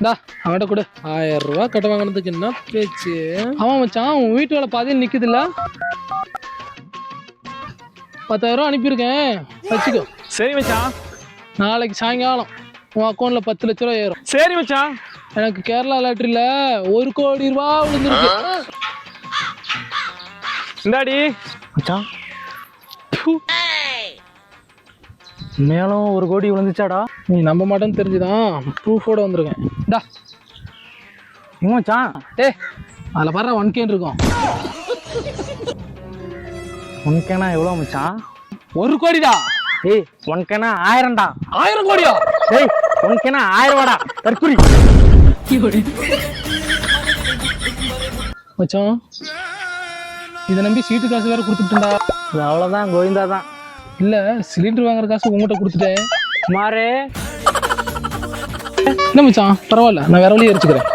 டா அவன்கிட்ட கொடு. 1000 ரூபாய் கட்ட வாங்கினதுக்கு என்ன பேச்சு? அவன் மச்சான் உன் வீட்டு வேலை பாதியில் நிற்குதுல்ல, 10,000 ரூபா அனுப்பியிருக்கேன் வச்சுக்கோ. சரி மச்சான். நாளைக்கு சாயங்காலம் உன் அக்கௌண்ட்டில் 10 லட்ச ரூபா ஏறும். சரி மச்சான். எனக்கு கேரளா லாட்டரியில் 1 கோடி ரூபா விழுந்துருக்கு. இந்தாடி மச்சான். மேலும் 1 கோடி விழுந்துச்சாடா? நீ நம்ப மாட்டேன்னு தெரிஞ்சுதான் ப்ரூஃபோட வந்திருக்கேன். டா மச்சான். அதில் பாரு 1K இருக்கும். 1Kனா எவ்வளோ மச்சான்? 1 கோடிடா. 1Kனா 1000டா. 1000 கோடியா? 1Kனா 1000 ரூபாடா தற்குறி. மச்சான் இதை நம்பி சீட்டு காசு வேற கொடுத்துட்டேன்டா. இது அவ்வளோதான், கோவிந்தா தான். இல்லை சிலிண்டர் வாங்குற காசு உங்கள்கிட்ட கொடுத்துட்டேன். மாறே என்ன மச்சான், பரவாயில்ல, நான் வேற வழியை எரிச்சுக்கிறேன்.